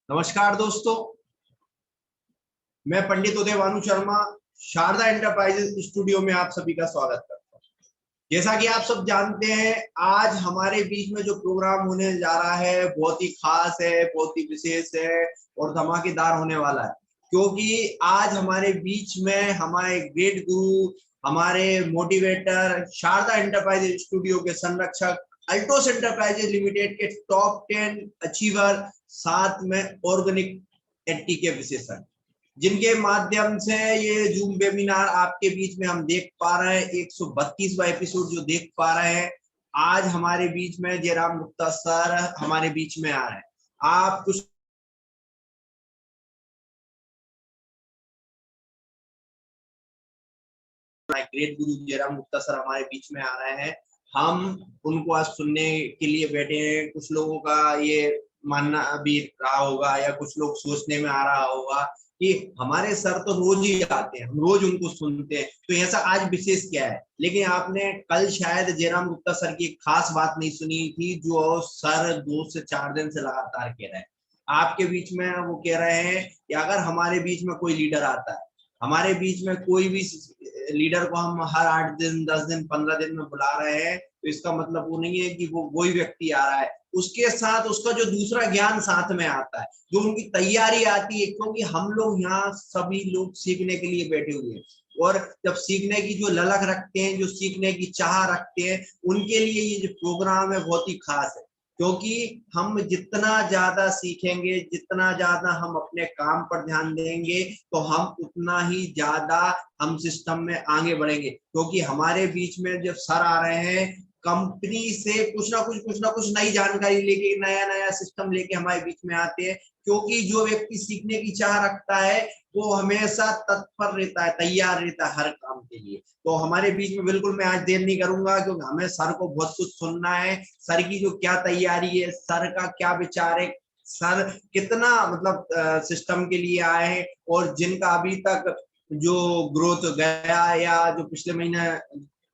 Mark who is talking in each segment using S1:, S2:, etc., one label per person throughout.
S1: नमस्कार दोस्तों, मैं पंडित उदय भानु शर्मा शारदा एंटरप्राइजेस स्टूडियो में आप सभी का स्वागत करता हूं। जैसा कि आप सब जानते हैं, आज हमारे बीच में जो प्रोग्राम होने जा रहा है बहुत ही खास है, बहुत ही विशेष है और धमाकेदार होने वाला है, क्योंकि आज हमारे बीच में हमारे ग्रेट गुरु, हमारे मोटिवेटर, शारदा एंटरप्राइजेस स्टूडियो के संरक्षक, अल्टोस एंटरप्राइजेस लिमिटेड के टॉप 10 अचीवर, साथ में ऑर्गेनिक एटी के विशेषज्ञ, जिनके माध्यम से ये जूम वेबिनार आपके बीच में हम देख पा रहे हैं। 132वां एपिसोड जो देख पा रहे हैं, आज हमारे बीच में जयराम गुप्ता सर हमारे बीच में आ रहे हैं। आप कुछ ग्रेट गुरु जयराम गुप्ता सर हमारे बीच में आ रहे हैं। हम उनको आज सुनने के लिए बैठे हैं। कुछ लोगों का ये मानना भी रहा होगा या कुछ लोग सोचने में आ रहा होगा कि हमारे सर तो रोज ही आते हैं, हम रोज उनको सुनते हैं, तो ऐसा आज विशेष क्या है। लेकिन आपने कल शायद जयराम गुप्ता सर की एक खास बात नहीं सुनी थी, जो सर 2 से 4 दिन से लगातार कह रहे हैं आपके बीच में। वो कह रहे हैं कि अगर हमारे बीच में कोई लीडर आता है, हमारे बीच में कोई भी लीडर को हम हर 8 दिन, 10 दिन, 15 दिन में बुला रहे हैं, तो इसका मतलब वो नहीं है कि वो वही व्यक्ति आ रहा है, उसके साथ उसका जो दूसरा ज्ञान साथ में आता है, जो उनकी तैयारी आती है। क्योंकि हम लोग यहाँ सभी लोग सीखने के लिए बैठे हुए हैं, और जब सीखने की जो ललक रखते हैं, जो सीखने की चाह रखते हैं, उनके लिए ये जो प्रोग्राम है बहुत ही खास है। क्योंकि हम जितना ज्यादा सीखेंगे, जितना ज्यादा हम अपने काम पर ध्यान देंगे, तो हम उतना ही ज्यादा हम सिस्टम में आगे बढ़ेंगे। क्योंकि हमारे बीच में जब सर आ रहे हैं, कंपनी से कुछ ना कुछ नई जानकारी लेके, नया नया सिस्टम लेके हमारे बीच में आते हैं। क्योंकि जो व्यक्ति सीखने की चाह रखता है, वो हमेशा तत्पर रहता है, तैयार रहता है हर काम के लिए। तो हमारे बीच में बिल्कुल मैं आज देर नहीं करूंगा, क्योंकि हमें सर को बहुत कुछ सुनना है। सर की जो क्या तैयारी है, सर का क्या विचार है, सर कितना मतलब सिस्टम के लिए आए हैं, और जिनका अभी तक जो ग्रोथ गया या जो पिछले महीने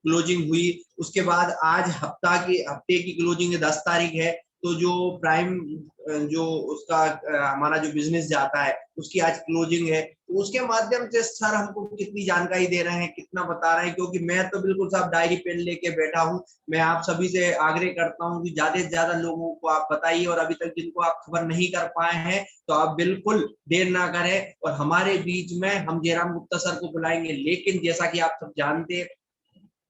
S1: क्लोजिंग हुई, उसके बाद आज हफ्ते की क्लोजिंग 10 तारीख है, तो जो प्राइम जो उसका हमारा जो बिजनेस जाता है, उसकी आज क्लोजिंग है। तो उसके माध्यम से सर हमको कितनी जानकारी दे रहे हैं, कितना बता रहे हैं। क्योंकि मैं तो बिल्कुल साहब डायरी पेन लेके बैठा हूँ। मैं आप सभी से आग्रह करता हूँ कि ज्यादा से ज्यादा लोगों को आप बताइए, और अभी तक जिनको आप खबर नहीं कर पाए हैं, तो आप बिल्कुल देर ना करें। और हमारे बीच में हम जयराम गुप्ता सर को बुलाएंगे, लेकिन जैसा कि आप सब जानते हैं,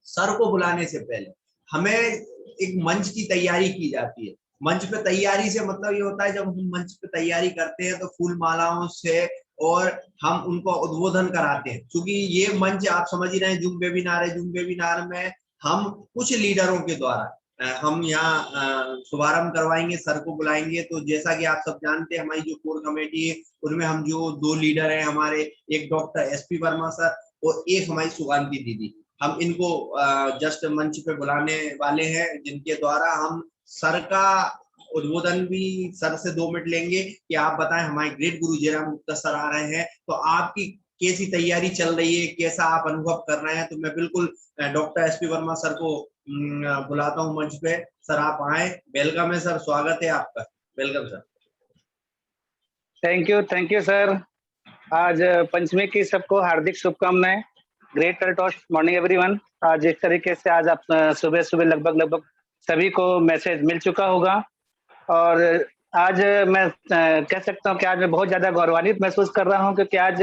S1: सर को बुलाने से पहले हमें एक मंच की तैयारी की जाती है। मंच पे तैयारी से मतलब ये होता है, जब हम मंच पे तैयारी करते हैं तो फूल मालाओं से और हम उनको उद्बोधन कराते हैं। क्योंकि ये मंच आप समझ ही रहे हैं, जूम वेबिनार है। जूम वेबिनार में हम कुछ लीडरों के द्वारा हम यहाँ शुभारंभ करवाएंगे, सर को बुलाएंगे। तो जैसा कि आप सब जानते हैं, हमारी जो कोर कमेटी है, उनमें हम जो 2 लीडर हैं हमारे, एक डॉक्टर एसपी वर्मा सर और एक हमारी सुगांती दीदी, हम इनको जस्ट मंच पे बुलाने वाले हैं, जिनके द्वारा हम सर का उद्बोधन भी सर से 2 मिनट लेंगे कि आप बताएं हमारे ग्रेट गुरु जयराम गुप्ता सर आ रहे हैं, तो आपकी कैसी तैयारी चल रही है, कैसा आप अनुभव कर रहे हैं। तो मैं बिल्कुल डॉक्टर एसपी वर्मा सर को बुलाता हूं मंच पे। सर आप आए, वेलकम है सर, स्वागत है आपका, welcome sir.
S2: Thank you sir. आज पंचमी की सबको हार्दिक शुभकामनाएं। Great Altos morning everyone. आज इस तरीके से आज आप सुबह सुबह लगभग सभी को मैसेज मिल चुका होगा, और आज मैं कह सकता हूं कि आज मैं बहुत ज्यादा गौरवान्वित महसूस कर रहा हूं, क्योंकि आज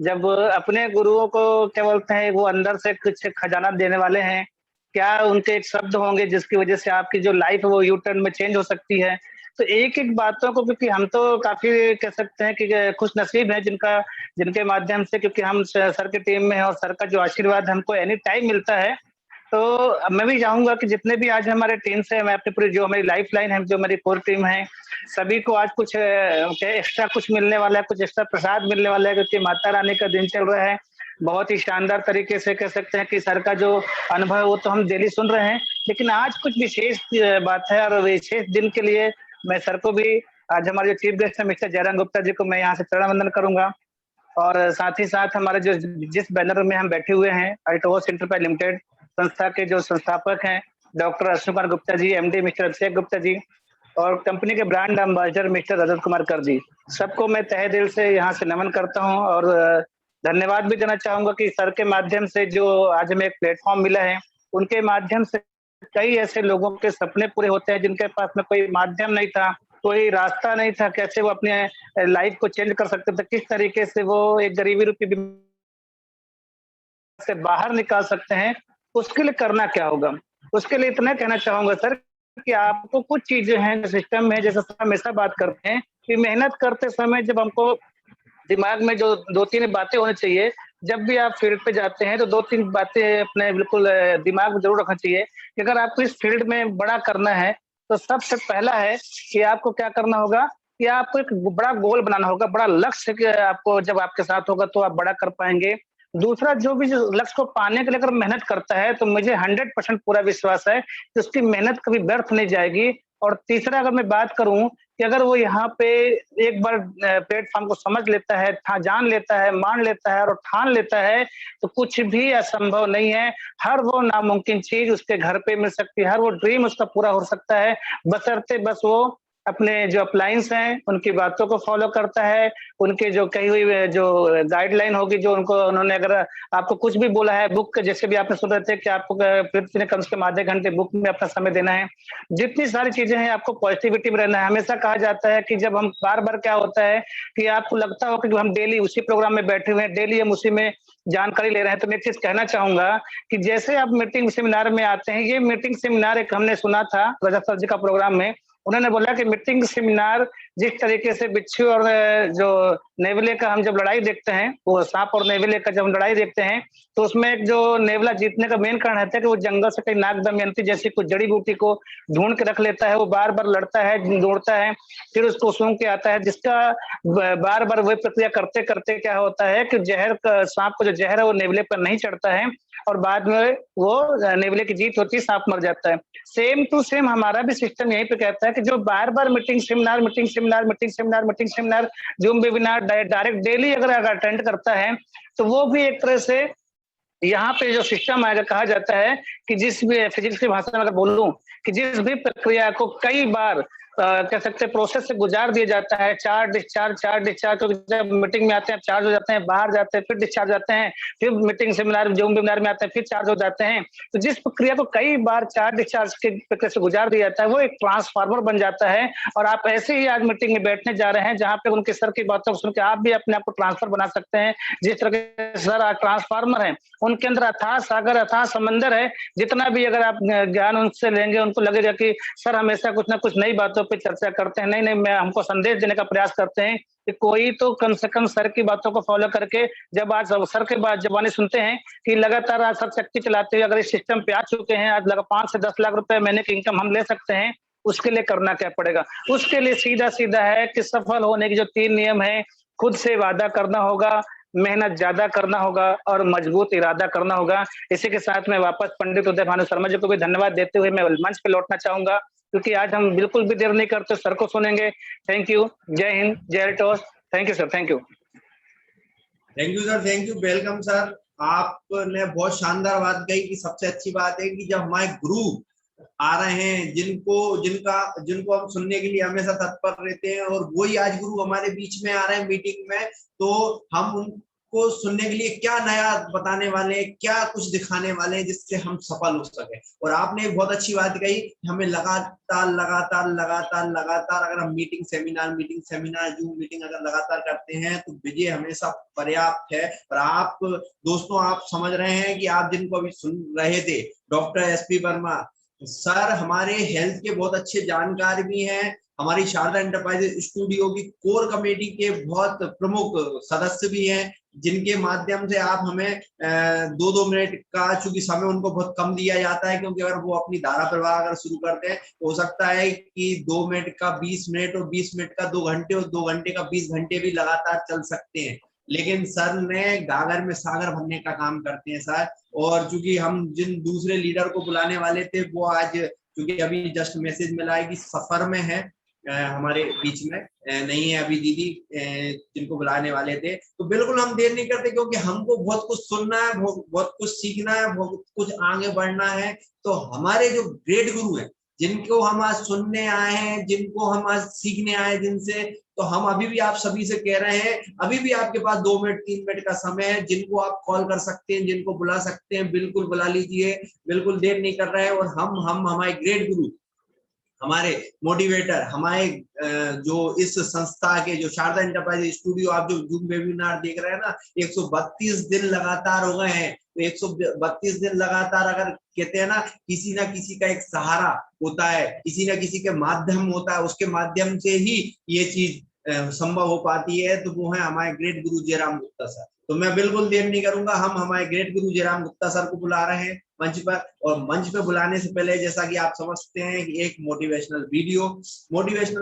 S2: जब अपने गुरुओं को क्या बोलते हैं, वो अंदर से कुछ खजाना देने वाले हैं। क्या उनके एक शब्द होंगे जिसकी वजह से आपकी जो लाइफ है वो यू टर्न में चेंज हो सकती है। तो एक एक बातों को, क्योंकि हम तो काफी कह सकते हैं कि खुश नसीब है जिनके माध्यम से, क्योंकि हम सर की टीम में हैं और सर का जो आशीर्वाद हमको एनी टाइम मिलता है। तो मैं भी चाहूंगा कि जितने भी आज हमारे टीम से, मैं अपनी पूरी जो हमारी लाइफ लाइन है, जो हमारी कोर टीम है, सभी को आज कुछ एक्स्ट्रा कुछ मिलने वाला है, कुछ एक्स्ट्रा प्रसाद मिलने वाला है, क्योंकि माता रानी का दिन चल रहा है। बहुत ही शानदार तरीके से कह सकते हैं कि सर का जो अनुभव है वो तो हम डेली सुन रहे हैं, लेकिन आज कुछ विशेष बात है, और विशेष दिन के लिए मैं सर को भी, आज हमारे जो चीफ गेस्ट है मिस्टर जयराम गुप्ता जी को, मैं यहाँ से चरण वंदन करूंगा। और साथ ही साथ हमारे जो जिस बैनर में हम बैठे हुए हैं, अल्टोस एंटरप्राइज लिमिटेड संस्था के जो संस्थापक हैं doctor Ashwin Kumar Gupta ji, MD mister Abhishek Gupta ji, और कंपनी के brand ambassador mister Rajat Kumar कर जी, सबको मैं तहे दिल से यहाँ से नमन करता हूँ और धन्यवाद भी देना चाहूंगा कि सर के माध्यम से जो आज हमें एक प्लेटफॉर्म मिला है, उनके माध्यम से कई ऐसे लोगों के सपने पूरे होते हैं जिनके पास में कोई माध्यम नहीं था, कोई रास्ता नहीं था, कैसे वो अपने लाइफ को चेंज कर सकते थे, किस तरीके से वो एक गरीबी रूपी बीमारी से बाहर निकाल सकते हैं, उसके लिए करना क्या होगा। उसके लिए इतना कहना चाहूंगा सर कि आपको कुछ चीजें हैं सिस्टम में, जैसे हमेशा बात करते हैं कि मेहनत करते समय जब हमको दिमाग में जो 2-3 बातें होनी चाहिए, जब भी आप फील्ड पे जाते हैं तो 2-3 बातें अपने बिल्कुल दिमाग में जरूर रखना चाहिए कि अगर आपको इस फील्ड में बड़ा करना है, तो सबसे पहला है कि आपको क्या करना होगा कि आपको एक बड़ा गोल बनाना होगा, बड़ा लक्ष्य कि आपको जब आपके साथ होगा तो आप बड़ा कर पाएँगे। दूसरा, जो लक्ष्य को पाने के लिए अगर मेहनत करता है, तो मुझे 100% पूरा विश्वास है कि उसकी मेहनत कभी व्यर्थ नहीं जाएगी। और तीसरा, अगर मैं बात करूँ कि अगर वो यहाँ पे एक बार प्लेटफ़ॉर्म को समझ लेता है, जान लेता है, मान लेता है और ठान लेता है, तो कुछ भी असंभव नहीं है। हर वो नामुमकिन चीज़ उसके घर पे मिल सकती है, हर वो ड्रीम उसका पूरा हो सकता है, बशर्ते बस वो अपने जो अपलाइन्स हैं, उनकी बातों को फ़ॉलो करता है, उनके जो कही हुई जो गाइडलाइन होगी, जो उनको उन्होंने अगर आपको कुछ भी बोला है, बुक जैसे भी आपने सुन रहे थे कि आपको प्रतिदिन कम से कम आधे घंटे बुक में अपना समय देना है। जितनी सारी चीज़ें हैं, आपको पॉजिटिविटी में रहना है। हमेशा कहा जाता है कि जब हम बार-बार क्या होता है कि आपको लगता हो कि हम डेली उसी प्रोग्राम में बैठे हुए हैं, डेली हम उसी में जानकारी ले रहे हैं, तो मैं एक चीज़ कहना चाहूँगा कि जैसे आप मीटिंग सेमिनार में आते हैं, ये मीटिंग सेमिनार एक हमने सुना था रजत सर जी का प्रोग्राम में, उन्होंने बोला कि मीटिंग सेमिनार जिस तरीके से बिच्छू और जो नेवले का हम जब लड़ाई देखते हैं, वो साँप और नेवले का जब हम लड़ाई देखते हैं, तो उसमें एक जो नेवला जीतने का मेन कारण रहता है कि वो जंगल से कहीं नाग दमयंती जैसी कुछ जड़ी-बूटी को ढूँढ के रख लेता है, वो बार-बार लड़ता है, दौड़ता है, फिर उसको सूंघ के आता है, जिसका बार-बार वही प्रक्रिया करते-करते क्या होता है कि ज़हर का साँप का जो ज़हर है वो नेवले पर नहीं चढ़ता है और बाद में वो नेवले की जीत होती है, साँप मर जाता है। सेम टू सेम हमारा भी सिस्टम यहीं पे कहता है कि जो बार-बार meeting seminar, meeting seminar, meeting seminar, meeting seminar, zoom webinar direct daily अगर अटेंड करता है, तो वो भी एक तरह से यहाँ पे जो सिस्टम आएगा, कहा जाता है कि जिस भी फिजिक्स की भाषा में अगर बोलूँ कि जिस भी प्रक्रिया को कई बार कह सकते हैं प्रोसेस से गुजार दिया जाता है, चार्ज डिस्चार्ज, तो जब मीटिंग में आते हैं चार्ज हो जाते हैं, बाहर जाते हैं फिर डिस्चार्ज आते हैं, फिर मीटिंग सेमिनार ज़ूम वेबिनार में आते हैं फिर चार्ज हो जाते हैं। तो जिस प्रक्रिया को कई बार चार्ज डिस्चार्ज की प्रक्रिया से गुजार दिया जाता है, वो एक ट्रांसफार्मर बन जाता है और आप ऐसे ही आज मीटिंग में बैठने जा रहे हैं, जहाँ पे उनके सर की बातों को सुन के आप भी अपने आप को ट्रांसफर बना सकते हैं। जिस तरह के सर आज ट्रांसफार्मर हैं, उनके अंदर अथाह सागर, अथाह समंदर है। जितना भी अगर आप ज्ञान उनसे लेंगे, उनको लगेगा कि सर हमेशा कुछ ना कुछ नई बातों पे चर्चा करते हैं। नहीं, मैं हमको संदेश देने का प्रयास करते हैं कि कोई तो कम से कम सर की बातों को फ़ॉलो करके जब आज सर के बाद ज़बानी सुनते हैं कि लगातार आज सर शक्ति चलाते हुए अगर इस सिस्टम पे आ चुके हैं, आज 5 से 10 लाख रुपए महीने की इनकम हम ले सकते हैं, उसके लिए करना क्या पड़ेगा? उसके लिए सीधा-सीधा है कि सफल होने के जो 3 नियम हैं, खुद से वादा करना होगा, मेहनत ज़्यादा करना होगा और मजबूत इरादा करना होगा। इसी के साथ मैं वापस पंडित उदय भानु शर्मा जी को भी धन्यवाद देते हुए मैं मंच पे लौटना चाहूँगा, क्योंकि आज हम बिल्कुल भी देर नहीं करते, सर को सुनेंगे। थैंक यू, जय हिंद, जय Haritosh. Thank you sir, thank you.
S1: Thank you sir, thank you, welcome sir. आपने बहुत शानदार बात कही कि सबसे अच्छी बात है कि जब हमारे गुरु आ रहे हैं, जिनको हम सुनने के लिए हमेशा तत्पर रहते हैं, और वही आज गुरु हमारे बीच में आ रहे हैं मीटिंग में, तो हम उनको सुनने के लिए क्या नया बताने वाले हैं, क्या कुछ दिखाने वाले हैं जिससे हम सफल हो सके। और आपने एक बहुत अच्छी बात कही, हमें लगातार लगातार लगातार लगातार अगर हम मीटिंग सेमिनार जूम मीटिंग अगर लगातार करते हैं तो विजय हमेशा पर्याप्त है। और आप दोस्तों, आप समझ रहे हैं कि आप जिनको अभी सुन रहे थे, डॉक्टर एसपी वर्मा सर हमारे हेल्थ के बहुत अच्छे जानकार भी हैं, हमारी शारदा एंटरप्राइजेज स्टूडियो की कोर कमेटी के बहुत प्रमुख सदस्य भी हैं, जिनके माध्यम से आप हमें 2-2 मिनट का, चूंकि समय उनको बहुत कम दिया जाता है, क्योंकि अगर वो अपनी धारा प्रवाह अगर शुरू करते हैं तो हो सकता है कि 2 मिनट का 20 मिनट और 20 मिनट का 2 घंटे और 2 घंटे का 20 घंटे भी लगातार चल सकते हैं। लेकिन सर ने गागर में सागर भरने का काम करते हैं सर। और चूंकि हम जिन दूसरे लीडर को बुलाने वाले थे, वो आज चूंकि अभी जस्ट मैसेज मिला है कि सफर में है, हमारे बीच में नहीं है अभी दीदी, जिनको बुलाने वाले थे, तो बिल्कुल हम देर नहीं करते, क्योंकि हमको बहुत कुछ सुनना है, बहुत कुछ सीखना है, बहुत कुछ आगे बढ़ना है। तो हमारे जो ग्रेट गुरु हैं जिनको हम आज सुनने आए हैं, जिनको हम आज सीखने आए हैं जिनसे, तो हम अभी भी आप सभी से कह रहे हैं, अभी भी आपके पास 2 मिनट 3 मिनट का समय है, जिनको आप कॉल कर सकते हैं, जिनको बुला सकते हैं, बिल्कुल बुला लीजिए, बिल्कुल देर नहीं कर रहे हैं। और हम हमारे ग्रेट गुरु, हमारे मोटिवेटर, हमारे जो इस संस्था के जो शारदा एंटरप्राइज स्टूडियो, आप जो जूम वेबिनार देख रहे हैं ना, 132 दिन लगातार हो गए हैं। तो 132 दिन लगातार, अगर कहते हैं ना किसी का एक सहारा होता है, किसी ना किसी के माध्यम होता है, उसके माध्यम से ही ये चीज संभव हो पाती है, तो वो है हमारे ग्रेट गुरु जयराम गुप्ता सर। तो मैं बिल्कुल देर नहीं करूंगा, हम हमारे ग्रेट गुरु जयराम गुप्ता सर को बुला रहे हैं मंच पर। और मंच पे बुलाने से पहले, जैसा कि आप समझते हैं, एक मोटिवेशनल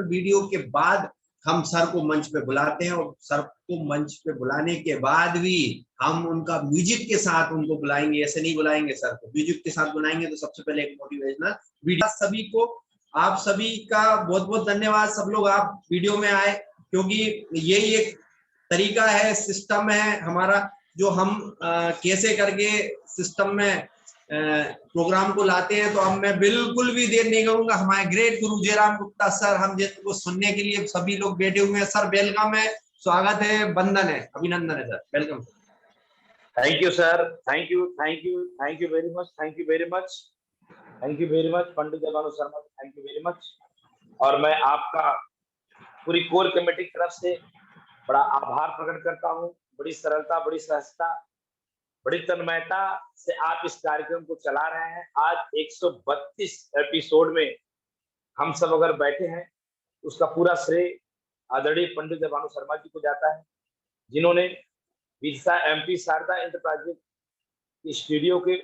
S1: वीडियो के बाद हम सर को मंच पे बुलाते हैं। और सर को मंच पे बुलाने के बाद भी हम उनका म्यूजिक के साथ उनको बुलाएंगे, ऐसे नहीं बुलाएंगे सर को, म्यूजिक के साथ बुलाएंगे। तो सबसे पहले एक मोटिवेशनल वीडियो। सभी को, आप सभी का बहुत बहुत धन्यवाद। सब लोग आप वीडियो में आए, क्योंकि यही एक तरीका है, सिस्टम है हमारा, जो हम कैसे करके सिस्टम में प्रोग्राम को लाते हैं। तो अब मैं बिल्कुल भी देर नहीं करूंगा, हमारे ग्रेट गुरु जयराम गुप्ता सर, हम जिनको सुनने के लिए सभी लोग बैठे हुए हैं। सर वेलकम है, स्वागत है, वंदन है, अभिनंदन है sir, welcome.
S3: Thank you sir, thank you very much, thank you very much Pandit Jaibhanu Sharma, thank you very much. और मैं आपका पूरी कोर कमेटी की तरफ से बड़ा आभार प्रकट करता हूँ। बड़ी सरलता, बड़ी सहजता, बड़ी तन्मयता से आप इस कार्यक्रम को चला रहे हैं। आज 132 एपिसोड में हम सब अगर बैठे हैं, उसका पूरा श्रेय आदरणीय पंडित जयभानु शर्मा जी को जाता है, जिन्होंने एमपी शारदा एंटरप्राइजेज स्टूडियो के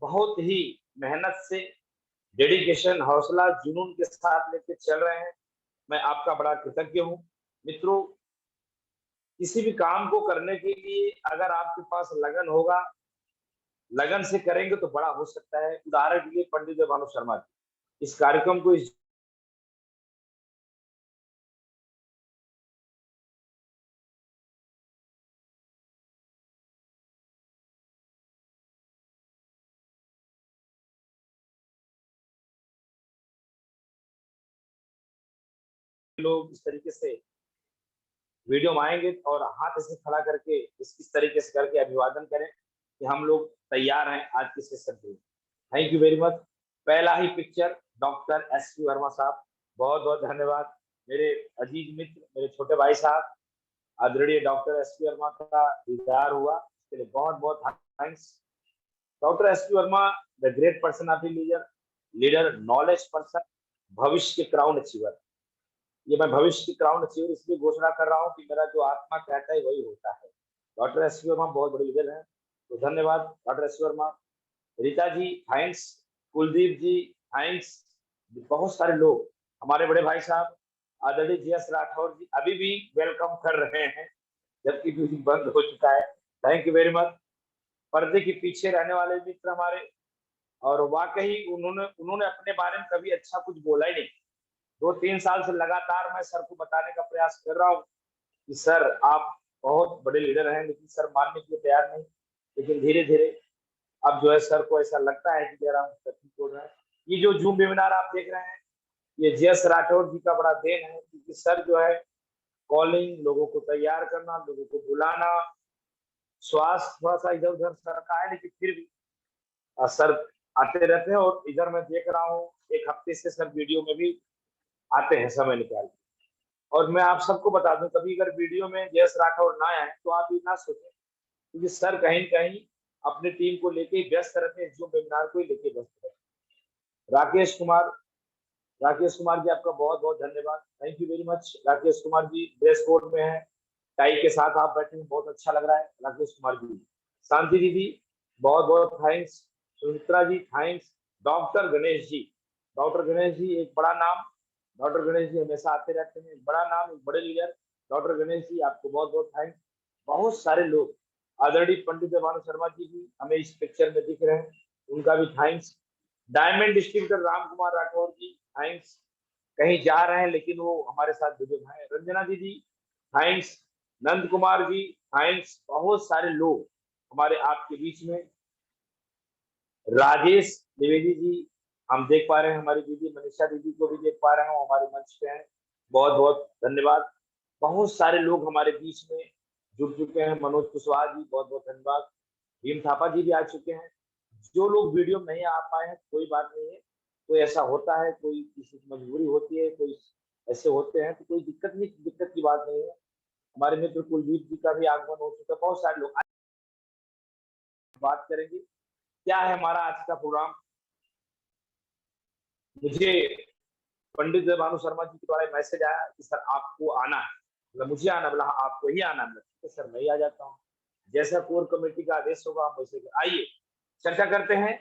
S3: बहुत ही मेहनत से, डेडिकेशन, हौसला, जुनून के साथ लेके चल रहे हैं। मैं आपका बड़ा कृतज्ञ हूँ। मित्रों, किसी भी काम को करने के लिए अगर आपके पास लगन होगा, लगन से करेंगे तो बड़ा हो सकता है। उदाहरण के लिए पंडित जयभानु शर्मा जी इस कार्यक्रम को इस लोग इस तरीके से वीडियो में आएंगे और हाथ ऐसे खड़ा करके इस तरीके से करके अभिवादन करें कि हम लोग तैयार हैं आज के सेशन के लिए। Thank you very much. पहला ही पिक्चर डॉक्टर एस.पी. वर्मा साहब, बहुत बहुत धन्यवाद। मेरे अजीज मित्र, मेरे छोटे भाई साहब, आदरणीय डॉक्टर एस.पी. वर्मा का दीदार हुआ, इसके लिए बहुत बहुत thanks. Doctor SP. Verma, the great personality leader, knowledge person, भविष्य के क्राउन अचीवर। ये मैं भविष्य की क्राउन अचीवर इसलिए घोषणा कर रहा हूँ कि मेरा जो आत्मा कहता है वही होता है। Doctor SP. वर्मा बहुत बड़े लीडर हैं, तो धन्यवाद doctor SP. Verma. Rita ji thanks, Kuldeep जी थैंक्स। बहुत सारे लोग, हमारे बड़े भाई साहब आदरणीय जी.एस. राठौर जी अभी भी वेलकम कर रहे हैं, जबकि म्यूजिक बंद हो चुका है। Thank you very much. पर्दे के पीछे रहने वाले मित्र हमारे, और वाकई उन्होंने अपने बारे में कभी अच्छा कुछ बोला ही नहीं। 2-3 साल से लगातार मैं सर को बताने का प्रयास कर रहा हूँ कि सर आप बहुत बड़े लीडर हैं, लेकिन सर मानने के लिए तैयार नहीं। लेकिन धीरे धीरे अब जो है सर को ऐसा लगता है कि जरा ठीक हो रहा है। ये जो जूम वेबिनार आप देख रहे हैं, ये जी.एस. राठौर जी का बड़ा देन है, क्योंकि सर जो है कॉलिंग, लोगों को तैयार करना, लोगों को बुलाना, स्वास्थ्य थोड़ा सा इधर उधर सर का है, लेकिन फिर भी सर आते रहते हैं। और इधर मैं देख रहा हूँ 1 हफ्ते से सर वीडियो में भी आते हैं समय निकाल। और मैं आप सबको बता दूं, कभी अगर वीडियो में जी.एस. राठौर ना आए तो आप ये ना सोचें, क्योंकि सर कहीं कहीं अपनी टीम को लेके व्यस्त रहते हैं, जूम वेबिनार को ही लेके व्यस्त रहते हैं। राकेश कुमार जी आपका बहुत बहुत धन्यवाद, thank you very much. Rakesh Kumar ji dress code में है, टाई के साथ आप बैठे हैं, बहुत अच्छा लग रहा है राकेश कुमार जी। शांति दीदी बहुत बहुत थैंक्स। सुमित्रा जी थैंक्स। डॉक्टर गणेश जी एक बड़ा नाम, डॉक्टर गणेश जी हमेशा आते रहते हैं, बड़ा नाम, एक बड़े लीडर। डॉक्टर गणेश जी आपको बहुत बहुत थैंक्स। बहुत सारे लोग, आदरणीय पंडित जयभानु शर्मा जी भी हमें इस पिक्चर में दिख रहे हैं, उनका भी thanks. Diamond distributor Ram Kumar Rathore ji thanks, कहीं जा रहे हैं लेकिन वो हमारे साथ जुड़े हैं। रंजना दीदी थैंक्स। नंद कुमार जी थैंक्स। बहुत सारे लोग हमारे आपके बीच में। राजेश द्विवेदी जी हम देख पा रहे हैं, हमारी दीदी मनीषा दीदी को भी देख पा रहे हैं, हमारे मंच पे हैं, बहुत बहुत धन्यवाद। बहुत सारे लोग हमारे बीच में जुड़ चुके हैं, मनोज कुशवाहा जी बहुत बहुत धन्यवाद, भीम थापा जी भी आ चुके हैं। जो लोग वीडियो में नहीं आ पाए हैं कोई बात नहीं है, कोई ऐसा होता है, कोई किसी की मजबूरी होती है, कोई ऐसे होते हैं, तो कोई दिक्कत नहीं, दिक्कत की बात नहीं है। हमारे मित्र कुलदीप जी का भी आगमन हो चुका है, बहुत सारे लोग बात करेंगे। क्या है हमारा आज का प्रोग्राम? मुझे पंडित भानु शर्मा जी के द्वारा मैसेज आया कि सर आपको आना है, मतलब मुझे आना, बोला आपको ही आना है, तो सर मैं ही आ जाता हूँ, जैसा कोर कमेटी का आदेश होगा हम वैसे। आइए चर्चा करते हैं।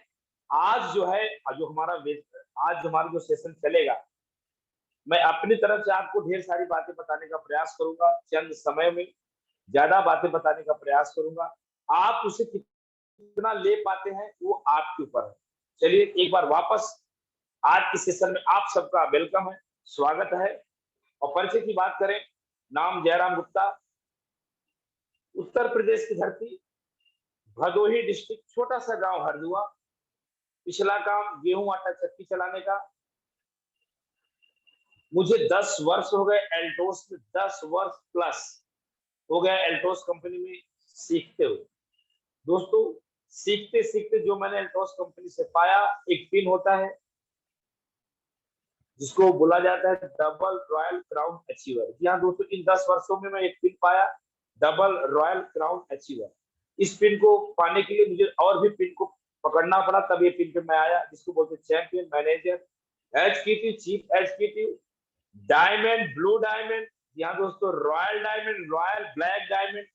S3: आज जो है, आज हमारा जो सेशन चलेगा, मैं अपनी तरफ से आपको ढेर सारी बातें बताने का प्रयास करूंगा, चंद समय में ज्यादा बातें बताने का प्रयास करूंगा। आप उसे कितना ले पाते हैं वो आपके ऊपर है। चलिए एक बार वापस आज के सेशन में आप सबका वेलकम है, स्वागत है। और परिचय की बात करें, नाम जयराम गुप्ता, उत्तर प्रदेश की धरती, भदोही डिस्ट्रिक्ट, छोटा सा गांव हरदुआ। पिछला काम गेहूं आटा चक्की चलाने का। मुझे 10 वर्ष हो गए एल्टोस में, 10 वर्ष प्लस हो गया एल्टोस कंपनी में सीखते हुए। दोस्तों सीखते सीखते जो मैंने एल्टोस कंपनी से पाया, एक पिन होता है जिसको बोला जाता है डबल रॉयल क्राउन अचीवर। जी हाँ दोस्तों, इन 10 वर्षों में मैं एक पिन पाया, डबल रॉयल क्राउन अचीवर। इस पिन को पाने के लिए मुझे और भी पिन को पकड़ना पड़ा, तब ये पिन पे मैं आया, जिसको बोलते champion, manager, executive, chief executive, diamond, blue diamond, यहाँ दोस्तों royal diamond, royal black diamond,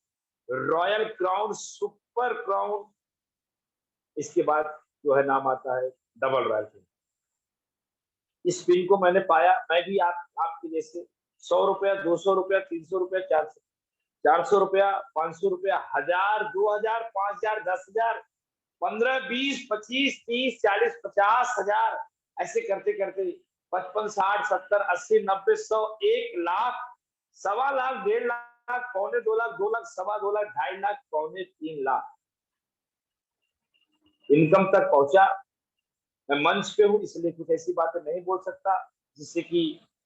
S3: royal crown, super crown, इसके बाद जो है नाम आता है डबल रॉयल पिन। इस पिन को मैंने पाया, मैं भी आपके जैसे 100 रुपया, 200 रुपया, 300 रुपया, 400 रुपया, 500 रुपया, 1000, 2000, 5000, 10,000, 15, 20, 25, 30, 40, 50,000, ऐसे करते करते 55, 60, 70, 80, 90, 100, 1 लाख, 1.25 लाख, 1.5 लाख, 1.25 लाख, 2 लाख, 2.25 लाख, 2.5 लाख, 3.25 लाख इनकम तक पहुंचा। मैं मंच पे हूँ इसलिए कुछ ऐसी बातें नहीं बोल सकता जिससे कि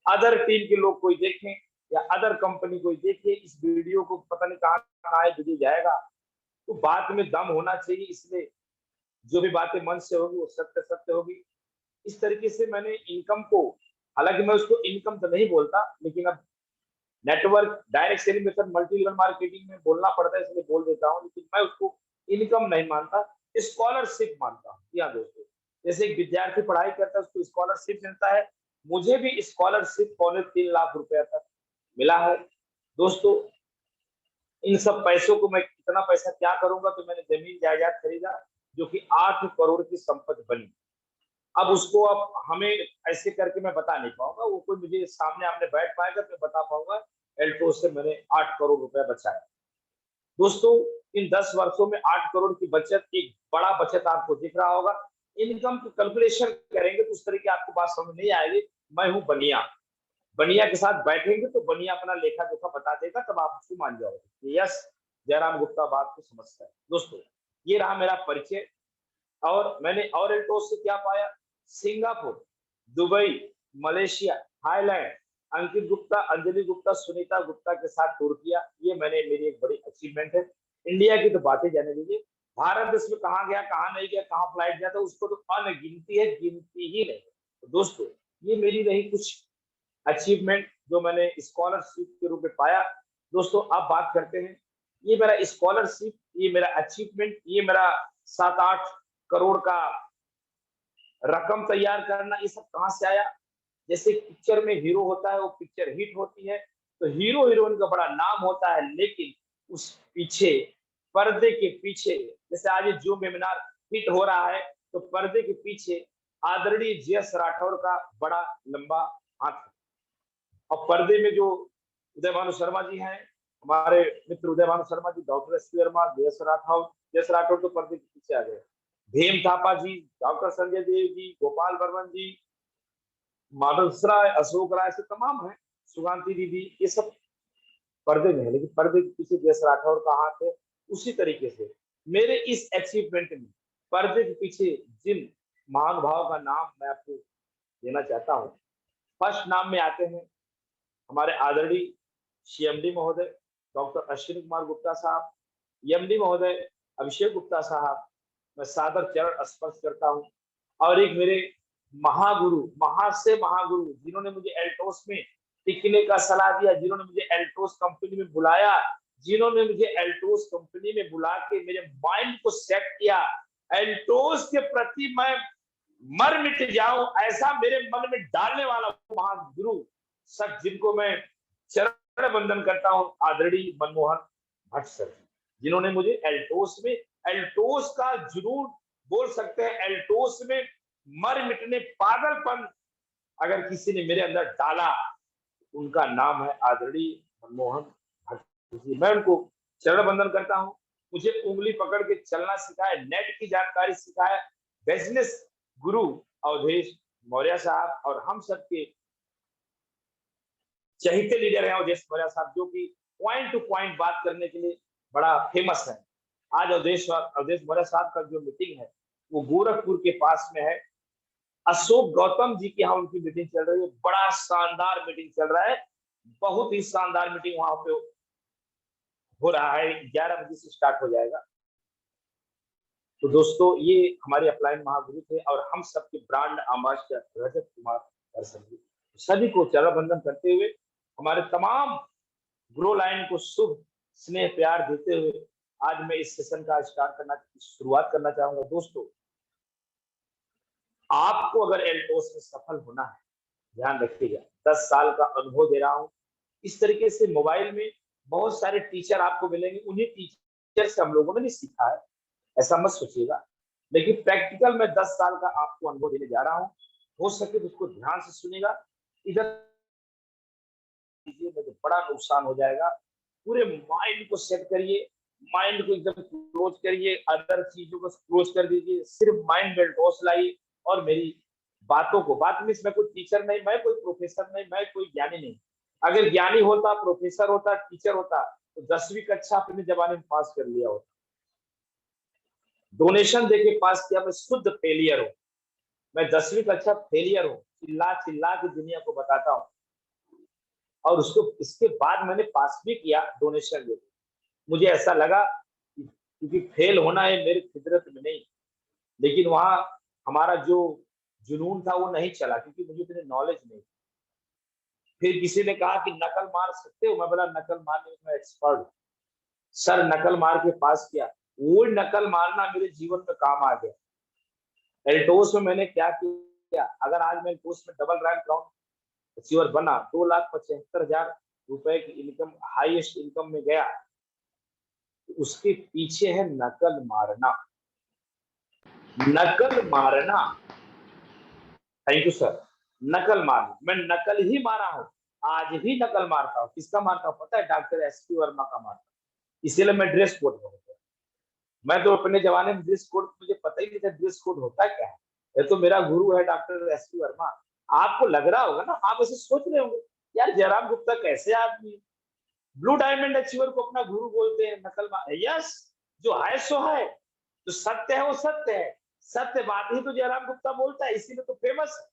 S3: अदर टीम के लोग कोई देखें या अदर कंपनी कोई देखे, इस वीडियो को पता नहीं कहाँ वीडियो जाएगा, तो बात में दम होना चाहिए। इसलिए जो भी बातें मंच से होगी वो सत्य सत्य होगी। इस तरीके से मैंने इनकम को, हालांकि मैं उसको इनकम तो नहीं बोलता, लेकिन अब network, direct selling method, multi level marketing में बोलना पड़ता है इसलिए बोल देता हूँ, लेकिन मैं उसको इनकम नहीं मानता, स्कॉलरशिप मानता हूँ। या दोस्तों जैसे एक विद्यार्थी पढ़ाई करता है उसको स्कॉलरशिप मिलता है, मुझे भी स्कॉलरशिप 3.25 लाख रुपया तक मिला है। दोस्तों इन सब पैसों को मैं कितना पैसा क्या करूंगा, तो मैंने जमीन जायदाद खरीदा जो कि 8 करोड़ की संपत्ति बनी। अब उसको अब हमें ऐसे करके मैं बता नहीं पाऊंगा, वो कोई मुझे सामने आमने बैठ पाएगा तो बता पाऊंगा एल्टो से मैंने 8 करोड़ रुपया बचाया। दोस्तों इन 10 वर्षों में 8 करोड़ की बचत, एक बड़ा बचत आपको दिख रहा होगा। इनकम की कैलकुलेशन करेंगे तो उस तरह की आपको बात समझ नहीं आएगी। मैं हूं बनिया, बनिया के साथ बैठेंगे तो बनिया अपना लेखा जोखा बता देगा, तब आप उसको मान जाओगे यस जयराम गुप्ता बात को समझता है। दोस्तों ये रहा मेरा परिचय। और मैंने और एल्टोस से क्या पाया, सिंगापुर, दुबई, मलेशिया, थाईलैंड, अंकित गुप्ता, अंजलि गुप्ता, सुनीता गुप्ता के साथ टूर किया। ये मेरी एक बड़ी अचीवमेंट है। इंडिया की तो बातें जाने दीजिए, भारत देश में कहाँ गया, कहाँ नहीं गया, कहाँ फ्लाइट गया, तो उसको तो अनगिनती है, गिनती ही नहीं। तो दोस्तों ये मेरी रही कुछ अचीवमेंट जो मैंने स्कॉलरशिप के रूप में पाया। दोस्तों अब बात करते हैं, ये मेरा स्कॉलरशिप, ये मेरा अचीवमेंट, ये मेरा 7-8 करोड़ का रकम तैयार करना, ये सब कहां से आया? जैसे पिक्चर में हीरो होता है, वो पिक्चर हिट होती है तो हीरो हीरोइन का बड़ा नाम होता है, लेकिन उस पीछे, पर्दे के पीछे, जैसे आज जो वेबिनार हिट हो रहा है तो पर्दे के पीछे आदरणीय जीएस राठौर का बड़ा लंबा हाथ है। और पर्दे में जो उदय भानु शर्मा जी हैं, हमारे मित्र उदय भानु शर्मा जी, डॉक्टर एस वर्मा, जयस राठौर तो पर्दे के पीछे आ गए, भीम थापा जी, डॉक्टर संजय देव जी, गोपाल बर्मन जी, माधव राय, अशोक राय से तमाम है, सुगांती दीदी, ये सब पर्दे में है, लेकिन पर्दे के पीछे जयस राठौर का हाथ है। उसी तरीके से मेरे इस अचीवमेंट में पर्दे के पीछे जिन महानुभाव का नाम मैं आपको देना चाहता हूँ। फर्स्ट नाम में आते हैं हमारे आदरणीय सीएमडी महोदय डॉक्टर अश्विनी कुमार गुप्ता साहब, एमडी महोदय अभिषेक गुप्ता साहब, मैं सादर चरण स्पर्श करता हूँ। और एक मेरे महागुरु, महागुरु, जिन्होंने मुझे एल्टोस में टिकने का सलाह दिया, जिन्होंने मुझे एल्टोस कंपनी में बुलाया, जिन्होंने मुझे एल्टोस कंपनी में बुला के मेरे माइंड को सेट किया, एल्टोस के प्रति मैं मर मिट जाऊं ऐसा मेरे मन में डालने वाला महागुरु सच, जिनको मैं चरण वंदन करता हूं, आदरणीय मनमोहन भट्ट सर, जिन्होंने मुझे एल्टोस में, एल्टोस का जुनून बोल सकते हैं, एल्टोस में मर मिटने पागलपन अगर किसी ने मेरे अंदर डाला, उनका नाम है आदरणीय मनमोहन भट्ट जी। मैं उनको चरण वंदन करता हूं। मुझे उंगली पकड़ के चलना सिखाया, नेट की जानकारी सिखाया, बिजनेस गुरु अवधेश मौर्य साहब, और हम सबके चहेते लीडर हैं अवधेश मौर्य साहब, जो कि पॉइंट टू पॉइंट बात करने के लिए बड़ा फेमस है। आज अवधेश मौर्य साहब का जो मीटिंग है वो गोरखपुर के पास में है, अशोक गौतम जी की यहाँ उनकी मीटिंग चल रही है, बड़ा शानदार मीटिंग चल रहा है, बहुत ही शानदार मीटिंग वहां पे हो रहा है, 11 बजे से स्टार्ट हो जाएगा। तो दोस्तों ये हमारे अपलाइन महागुरु थे और हम सबके ब्रांड एम्बेसडर रजत कुमार दर्शन जी, सभी को चरण वंदन करते हुए हमारे तमाम ग्रो लाइन को शुभ स्नेह प्यार देते हुए आज मैं इस सेशन का शुरुआत करना चाहूंगा। दोस्तों आपको अगर एल्टोस में सफल होना है, ध्यान रखिएगा, 10 साल का अनुभव दे रहा हूं। इस तरीके से मोबाइल में बहुत सारे टीचर आपको मिलेंगे, उन्हीं टीचर से हम लोगों ने भी सीखा है, ऐसा मत सोचिएगा, लेकिन प्रैक्टिकल में 10 साल का आपको अनुभव देने जा रहा हूं। हो सके तो उसको ध्यान से सुनेगा, इधर तो बड़ा नुकसान हो जाएगा। पूरे माइंड को सेट करिए, माइंड को एकदम क्लोज करिए, अदर चीजों को क्लोज कर दीजिए, सिर्फ माइंड में टॉस लाइए और मेरी बातों को, बात में मैं कोई टीचर नहीं, मैं कोई प्रोफेसर नहीं, मैं कोई ज्ञानी नहीं। अगर ज्ञानी होता, प्रोफेसर होता, टीचर होता तो 10वीं कक्षा अपने जमाने में पास कर लिया होता। डोनेशन देके पास किया, मैं शुद्ध फेलियर हूं, मैं 10वीं कक्षा फेलियर हूं, चिल्ला चिल्ला के दुनिया को बताता हूं, और उसको इसके बाद मैंने पास भी किया डोनेशन देके। मुझे ऐसा लगा क्योंकि फेल होना है मेरी फितरत में नहीं, लेकिन वहां हमारा जो जुनून था वो नहीं चला क्योंकि मुझे इतनी नॉलेज नहीं। फिर किसी ने कहा कि नकल मार सकते हो, मैं बोला नकल मारने में मैं एक्सपर्ट, सर नकल मार के पास किया, वो नकल मारना मेरे जीवन में काम आ गया। एल्टोस में मैंने क्या किया, अगर आज मैं एल्टोस में डबल रैंक राउंड अचीवर बना, 2,75,000 रुपए की इनकम, हाईएस्ट इनकम में गया, तो उसके पीछे है नकल मारना, नकल मारना। Thank you sir. नकल मारना, मैं नकल ही मारा हूं, आज भी नकल मारता हूं। किसका मारता हूं पता है? डॉक्टर एसपी वर्मा का मारता हूं, इसीलिए मैं ड्रेस कोड में होता। मैं तो अपने जमाने में ड्रेस कोड, मुझे पता ही नहीं था ड्रेस कोड होता क्या है। ये तो मेरा गुरु है डॉक्टर एसपी वर्मा। आपको लग रहा होगा ना, आप ऐसे सोच रहे होंगे यार जयराम गुप्ता कैसे आदमी, ब्लू डायमंड अचीवर को अपना गुरु बोलते हैं, नकल मार। यस, जो है सो है, जो सत्य है वो सत्य है, सत्य बात ही तो जयराम गुप्ता बोलता है, इसीलिए तो फेमस है।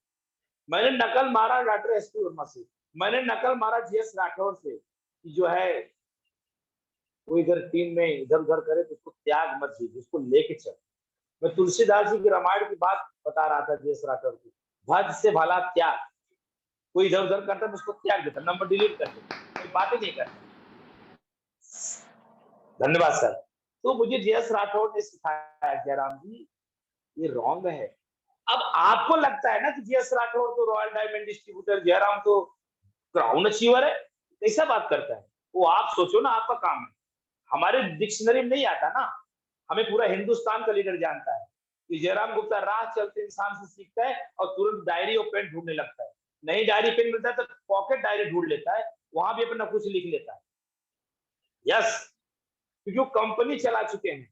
S3: मैंने नकल मारा डॉक्टर एसपी वर्मा से, मैंने नकल मारा जीएस राठौर से, जो है वो इधर टीम में इधर उधर करे तो उसको त्याग मत दीजिए, उसको लेके चल। मैं तुलसीदास जी की रामायण की बात बता रहा था जीएस राठौर की, भज से भला त्याग, कोई इधर उधर करता है उसको त्याग देता, नंबर डिलीट कर देता, कोई बात ही नहीं करता। धन्यवाद सर। तो मुझे जीएस राठौर ने सिखाया जयराम जी ये रॉन्ग है। अब आपको लगता है ना कि जीएस राठौर तो रॉयल डायमंड डिस्ट्रीब्यूटर, जयराम तो क्राउन अचीवर है, कैसा बात करता है वो? आप सोचो ना, आपका काम है, हमारे डिक्शनरी में नहीं आता ना, हमें पूरा हिंदुस्तान का लीडर जानता है कि जयराम गुप्ता राह चलते इंसान से सीखता है और तुरंत डायरी और पेन ढूंढने लगता है। नहीं डायरी पेन मिलता है तो पॉकेट डायरी ढूंढ लेता है, वहां भी अपना कुछ लिख लेता है। यस, क्योंकि वो कंपनी चला चुके हैं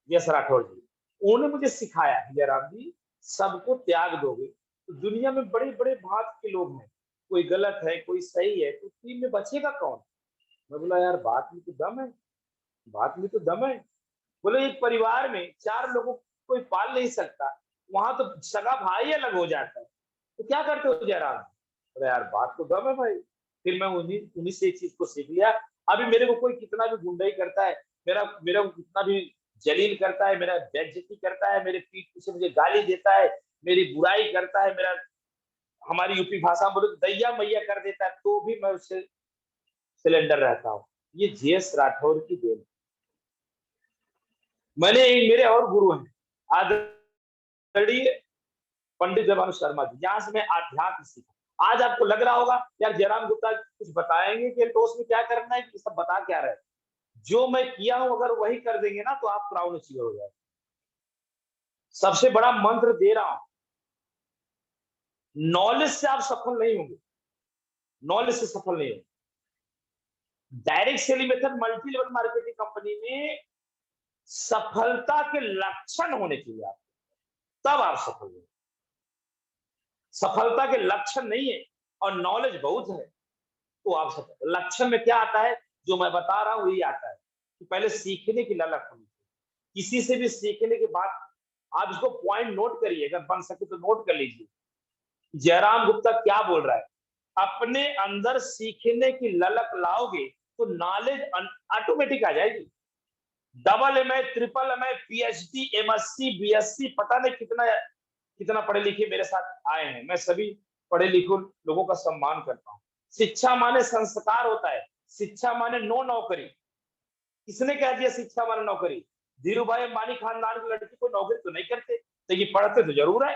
S3: जीएस राठौर जी, उन्होंने मुझे सिखाया जयराम जी सबको त्याग दोगे तो दुनिया में बड़े बड़े भांत के लोग हैं, कोई गलत है कोई सही है, तो टीम में बचेगा कौन? मैं बोला यार बात में तो दम है, बात में तो दम है। बोले एक परिवार में 4 लोगों को कोई पाल नहीं सकता, वहां तो सगा भाई अलग हो जाता है। तो क्या करते हो जयराम? अरे यार बात तो दम है भाई। फिर मैं उन्हीं से इस चीज को सीख लिया। अभी मेरे को कोई कितना भी गुंडाई करता है, मेरा मेरा को कितना भी जलील करता है, मेरा बेइज्जती करता है, मेरे पीठ पीछे मुझे गाली देता है, मेरी बुराई करता है, मेरा हमारी यूपी भाषा में बोले दैया मैया कर देता है, तो भी मैं उससे सिलेंडर रहता हूँ। ये जीएस राठौर की देन। मेरे और गुरु हैं आदरणीय पंडित देवानु शर्मा जी, जहां से मैं आध्यात्म सीखा। आज आपको लग रहा होगा यार जयराम गुप्ता कुछ बताएंगे कि एल्टोस में क्या करना है, कि सब बता क्या रहे। जो मैं किया हूं अगर वही कर देंगे ना तो आप क्राउन अचीवर हो जाए। सबसे बड़ा मंत्र दे रहा हूं, नॉलेज से आप सफल नहीं होंगे, नॉलेज से सफल नहीं होंगे। Direct selling method multi level marketing company में सफलता के लक्षण होने चाहिए आप, तब आप सफल होंगे। सफलता के लक्षण नहीं है और नॉलेज बहुत है तो आप सफल। लक्षण में क्या आता है, जो मैं बता रहा हूं यही आता है कि पहले सीखने की ललक होनी चाहिए। किसी से भी सीखने के बाद आप इसको पॉइंट नोट करिए, अगर बन सके तो नोट कर लीजिए। जयराम गुप्ता क्या बोल रहा है, अपने अंदर सीखने की ललक लाओगे तो नॉलेज ऑटोमेटिक आ जाएगी। Double MA, triple MA, PhD, MSc, BSc, पता नहीं कितना कितना पढ़े लिखे मेरे साथ आए हैं। मैं सभी पढ़े लिखे लोगों का सम्मान करता हूं। शिक्षा माने संस्कार होता है, शिक्षा माने नो नौकरी। किसने कह दिया शिक्षा माने नौकरी? धीरू भाई अंबानी खानदान की लड़की कोई नौकरी तो नहीं करते, लेकिन पढ़ते तो जरूर है।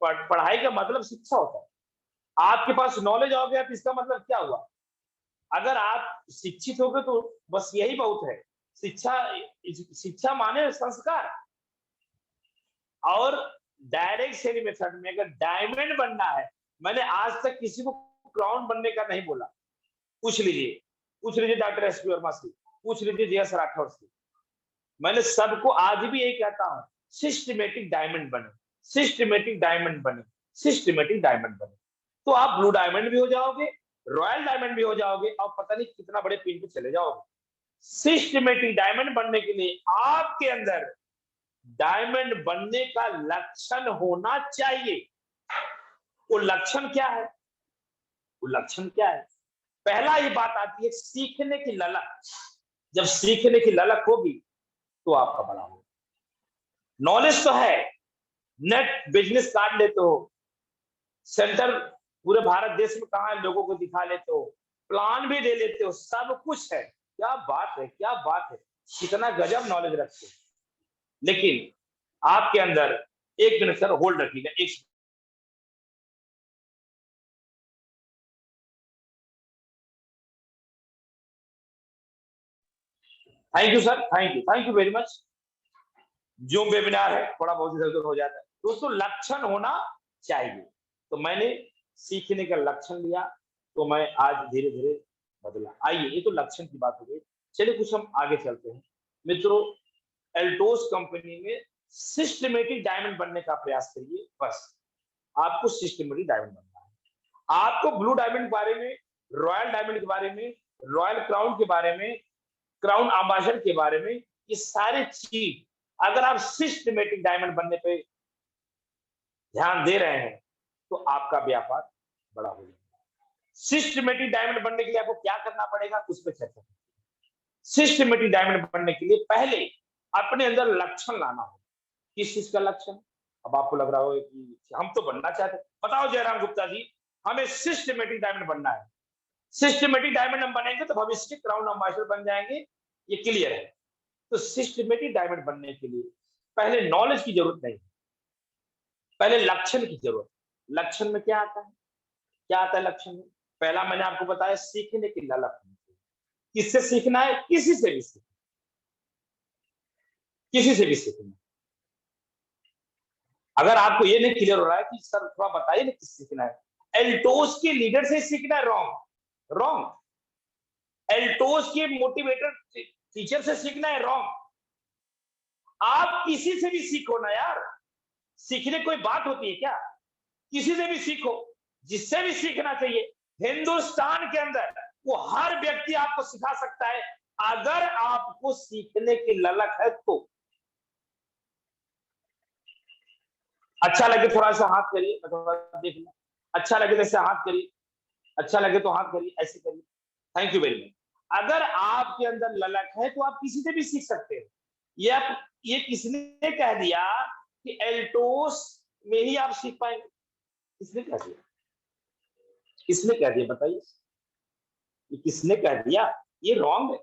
S3: पढ़ाई का मतलब शिक्षा होता है। आपके पास नॉलेज हो गया तो इसका मतलब क्या हुआ? अगर आप शिक्षित हो गए तो बस यही बहुत है। शिक्षा शिक्षा माने संस्कार। और डायरेक्ट सेलिंग मेथड में अगर डायमंड बनना है, मैंने आज तक किसी को क्राउन बनने का नहीं बोला। पूछ लीजिए डॉक्टर एसपी वर्मा से, पूछ लीजिए जीएस राठौर से। मैंने सबको आज भी यही कहता हूं, सिस्टमेटिक डायमंड बने, सिस्टमेटिक डायमंड बने, सिस्टमेटिक डायमंड बने। तो आप ब्लू डायमंड भी हो जाओगे, रॉयल डायमंड भी हो जाओगे और पता नहीं कितना बड़े पिन पे चले जाओगे। सिस्टमेटिक डायमंड बनने के लिए आपके अंदर डायमंड बनने का लक्षण होना चाहिए। वो लक्षण क्या है? वो लक्षण क्या है? पहला ये बात आती है सीखने की ललक। जब सीखने की ललक होगी तो आपका बड़ा होगा। नॉलेज तो है, नेट बिजनेस कार्ड लेते हो, सेंटर पूरे भारत देश में कहां है लोगों को दिखा लेते हो, प्लान भी दे लेते हो, सब कुछ है। क्या बात है, क्या बात है, कितना गजब नॉलेज रखते हो। लेकिन आपके अंदर, एक मिनट सर होल्ड रखिएगा, एक thank you sir, thank you very much. Zoom webinar है, थोड़ा बहुत इधर उधर हो जाता है। दोस्तों लक्षण होना चाहिए। तो मैंने सीखने का लक्षण लिया तो मैं आज धीरे धीरे बदला। आइए, ये तो लक्षण की बात हो गई। चलिए कुछ हम आगे चलते हैं। मित्रों, एल्टोस कंपनी में सिस्टमेटिक डायमंड बनने का प्रयास करिए। बस आपको सिस्टमेटिक डायमंड बनना है। आपको ब्लू डायमंड के बारे में, रॉयल डायमंड के बारे में, रॉयल क्राउन के बारे में, क्राउन एम्बेसडर के बारे में, ये सारे चीज अगर आप सिस्टमेटिक डायमंड बनने पे ध्यान दे रहे हैं तो आपका व्यापार बड़ा हो जाएगा। सिस्टमेटिक डायमंड बनने के लिए आपको क्या करना पड़ेगा उस पर चर्चा करें। सिस्टमेटिक डायमंड बनने के लिए पहले अपने अंदर लक्षण लाना होगा। किस चीज का लक्षण? अब आपको लग रहा हो कि हम तो बनना चाहते हैं। बताओ जयराम गुप्ता जी, हमें सिस्टमेटिक डायमंड बनना है। सिस्टमेटिक डायमंड हम बनेंगे तो भविष्य के क्राउन एम्बेसडर बन जाएंगे, ये क्लियर है। तो सिस्टमेटिक डायमंड बनने के लिए पहले नॉलेज की जरूरत नहीं, पहले लक्षण की जरूरत। लक्षण में क्या आता है? क्या आता है लक्षण में? पहला मैंने आपको बताया सीखने की ललक। किससे सीखना है? किसी से भी सीखना, किसी से भी सीखना। अगर आपको ये नहीं क्लियर हो रहा है कि सर थोड़ा बताइए ना किससे सीखना है, एल्टोस के लीडर से सीखना है, रॉन्ग रॉन्ग। एल्टोस के मोटिवेटर टीचर से सीखना है, रॉन्ग। आप किसी से भी सीखो ना यार, सीखने कोई बात होती है क्या? किसी से भी सीखो, जिससे भी सीखना चाहिए। हिंदुस्तान के अंदर वो हर व्यक्ति आपको सिखा सकता है अगर आपको सीखने की ललक है तो। अच्छा लगे थोड़ा सा हाथ करिए, मैं थोड़ा देख लूं। अच्छा लगे जैसे हाथ करिए, अच्छा लगे तो हाथ करिए, ऐसे करिए। Thank you very much. अगर आपके अंदर ललक है तो आप किसी से भी सीख सकते हैं। ये किसने कह दिया कि एल्टोस में ही आप सीख पाएंगे? किसने कह दिया? किसने कह दिया बताइए? ये किसने कह दिया? ये रॉन्ग है।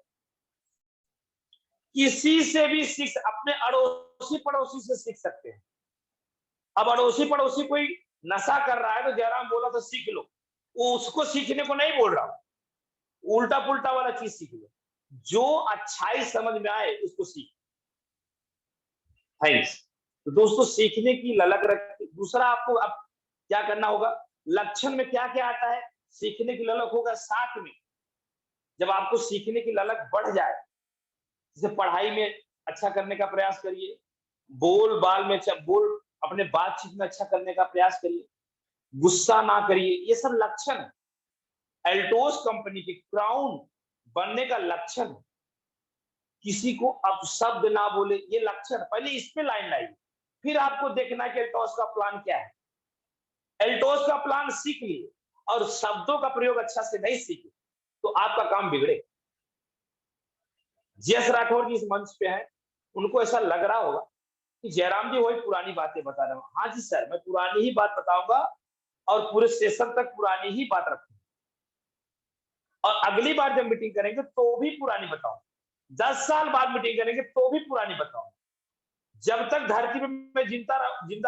S3: किसी से भी सीख, अपने अड़ोसी पड़ोसी से सीख सकते हैं। अब अड़ोसी पड़ोसी कोई नशा कर रहा है तो जयराम बोला तो सीख लो, वो उसको सीखने को नहीं बोल रहा हूं, उल्टा पुल्टा वाला चीज सीख लो। जो अच्छाई समझ में आए उसको सीख। थैंक्स। तो दोस्तों सीखने की ललक रख। दूसरा आपको अब क्या करना होगा, लक्षण में क्या क्या आता है? सीखने की ललक होगा साथ में, जब आपको सीखने की ललक बढ़ जाए, जैसे पढ़ाई में अच्छा करने का प्रयास करिए, बोल बाल में बोल अपने बातचीत में अच्छा करने का प्रयास करिए, गुस्सा ना करिए, ये सब लक्षण है। एल्टोस कंपनी के क्राउन बनने का लक्षण, किसी को अपशब्द ना बोले, ये लक्षण। पहले इस पे लाइन लाइए, फिर आपको देखना है कि एल्टोस का प्लान क्या है। एल्टोस का प्लान सीख लिए और शब्दों का प्रयोग अच्छा से नहीं सीखे तो आपका काम बिगड़े। जयस राठौर जी इस मंच पे हैं, उनको ऐसा लग रहा होगा कि जयराम जी वही पुरानी बातें बता रहे हो। हाँ जी सर, मैं पुरानी ही बात बताऊंगा और पूरे सेशन तक पुरानी ही बात रखूंगा, और अगली बार जब मीटिंग करेंगे तो भी पुरानी बताऊं, 10 साल बाद मीटिंग करेंगे तो भी पुरानी बताऊं, जब तक धरती पे मैं जिंदा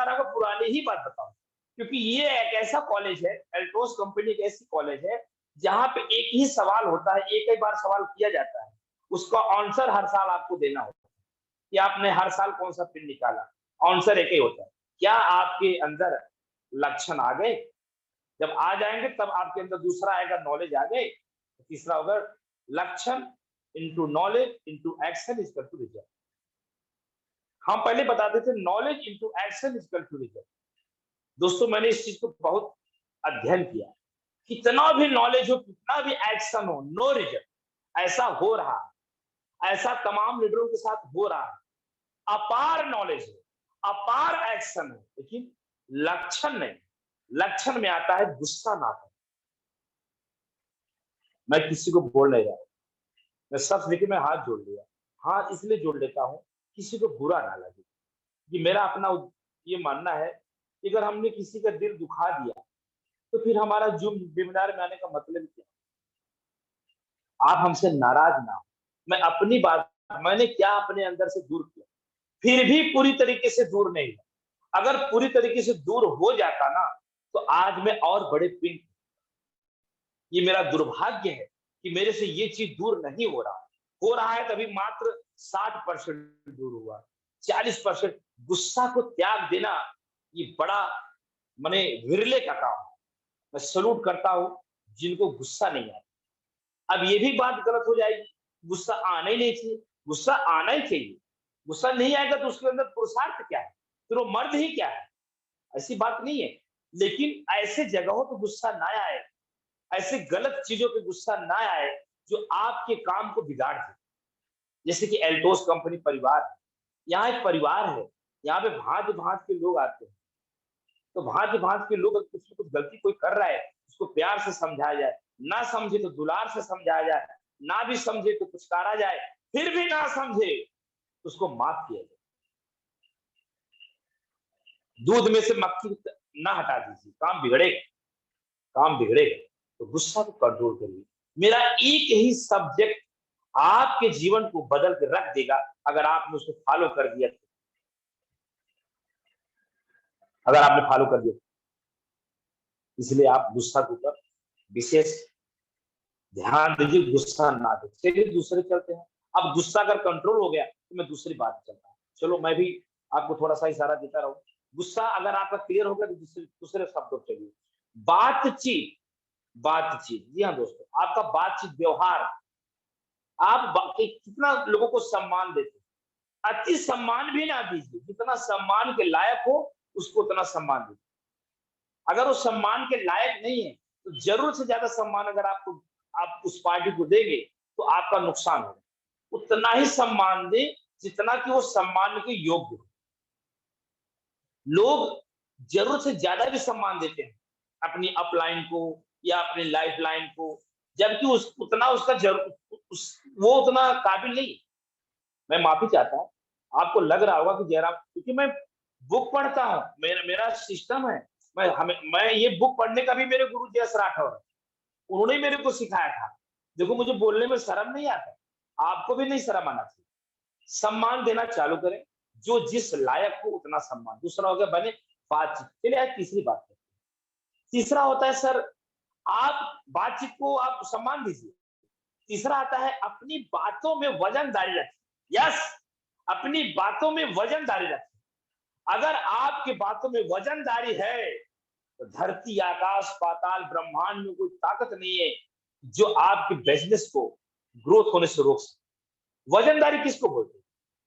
S3: रहूंगा पुरानी ही बात बताऊं। क्योंकि ये एक ऐसा कॉलेज है, एल्टोस कंपनी एक ऐसी कॉलेज है जहां पे एक ही सवाल होता है, एक ही बार सवाल किया जाता है, उसका आंसर हर साल आपको देना होता है कि आपने हर साल कौन सा पिन निकाला। आंसर एक ही होता है। क्या आपके अंदर लक्षण आ गए? जब आ जाएंगे तब आपके अंदर दूसरा आएगा, नॉलेज आ गए। तीसरा होगा लक्षण into knowledge into action is equal to result. हम पहले बताते थे knowledge into action is equal to result. दोस्तों मैंने इस चीज को बहुत अध्ययन किया, कितना भी नॉलेज हो, कितना भी एक्शन हो, नो रिजल्ट। ऐसा हो रहा है, ऐसा तमाम लीडरों के साथ हो रहा है। अपार नॉलेज है, अपार एक्शन है, लेकिन लक्षण नहीं। लक्षण में आता है गुस्सा ना करना। मैं किसी को बोल नहीं रहा, मैं सब देखिए मैं हाथ जोड़ लिया, हाथ इसलिए जोड़ लेता हूं किसी को बुरा ना लगे। कि मेरा अपना ये मानना है कि अगर हमने किसी का दिल दुखा दिया तो फिर हमारा जुम वेबिनार में आने का मतलब क्या? आप हमसे नाराज ना हो, मैं अपनी बात, मैंने क्या अपने अंदर से दूर किया, फिर भी पूरी तरीके से दूर नहीं हुआ। अगर पूरी तरीके से दूर हो जाता ना तो आज मैं और बड़े पिन। ये मेरा दुर्भाग्य है कि मेरे से ये चीज दूर नहीं हो रहा है तभी मात्र 60% दूर हुआ। 40% गुस्सा को त्याग देना ये बड़ा माने विरले का काम है। मैं सलूट करता हूं जिनको गुस्सा नहीं आता। अब ये भी बात गलत हो जाएगी, गुस्सा आना ही नहीं चाहिए। गुस्सा आना ही चाहिए। गुस्सा नहीं आएगा तो उसके अंदर पुरुषार्थ क्या है, फिर वो मर्द ही क्या है? ऐसी बात नहीं है। लेकिन ऐसे जगहों पर गुस्सा ना आए, ऐसे गलत चीजों पे गुस्सा ना आए जो आपके काम को बिगाड़ दे। जैसे कि एल्टोस कंपनी परिवार है, यहाँ एक परिवार है, यहाँ पे भांति भांति के लोग आते हैं। तो भांति भांति के लोग कुछ न कुछ गलती कोई कर रहा है उसको प्यार से समझाया जाए, ना समझे तो दुलार से समझाया जाए, ना भी समझे तो पुचकारा जाए, फिर भी ना समझे तो उसको माफ किया जाए। दूध में से मक्खी ना हटा दीजिए, काम बिगड़ेगा, काम बिगड़ेगा। तो गुस्सा को कंट्रोल करिए। मेरा एक ही सब्जेक्ट आपके जीवन को बदल के रख देगा अगर आपने उसको फॉलो कर दिया। अगर आपने फॉलो कर दिया, इसलिए आप गुस्सा के ऊपर विशेष ध्यान दीजिए, गुस्सा ना दे। चलिए दूसरे चलते हैं। अब गुस्सा अगर कंट्रोल हो गया तो मैं दूसरी बात चलता हूँ। चलो मैं भी आपको थोड़ा सा इशारा देता रहूं। गुस्सा अगर आपका क्लियर हो गया तो दूसरे शब्दों चलिए। बातचीत, बातचीत, जी हाँ दोस्तों, आपका बातचीत व्यवहार, आप कितना लोगों को सम्मान देते हैं। अति सम्मान भी ना दीजिए, जितना सम्मान के लायक हो उसको उतना सम्मान दीजिए। अगर वो सम्मान के लायक नहीं है तो जरूरत से ज्यादा सम्मान अगर आप उस पार्टी को देंगे तो आपका नुकसान होगा। उतना ही सम्मान दे जितना कि वो सम्मान के योग्य हो। लोग जरूरत से ज्यादा भी सम्मान देते हैं अपनी अपलाइन को या अपनी लाइफ लाइन को, जबकि उतना उसका वो उतना काबिल नहीं। मैं माफी चाहता हूँ, आपको लग रहा होगा कि जयराम, क्योंकि मैं बुक पढ़ता हूँ, मेरा सिस्टम है, मैं ये बुक पढ़ने का भी मेरे गुरु जयस राठौर है, उन्होंने मेरे को सिखाया था। देखो मुझे बोलने में शर्म नहीं आता, आपको भी नहीं शर्म आना चाहिए। सम्मान देना चालू करें, जो जिस लायक हो उतना सम्मान। दूसरा हो गया बने बातचीत। चलिए आज तीसरी बात है। तीसरा होता है सर, आप बातचीत को आप सम्मान दीजिए। तीसरा आता है अपनी बातों में वजनदारी रखिए। यस, अपनी बातों में वजनदारी रखिए। अगर आपकी बातों में वजनदारी है तो धरती आकाश पाताल ब्रह्मांड में कोई ताकत नहीं है जो आपके बिजनेस को ग्रोथ होने से रोक सके। वजनदारी किसको बोलते हैं?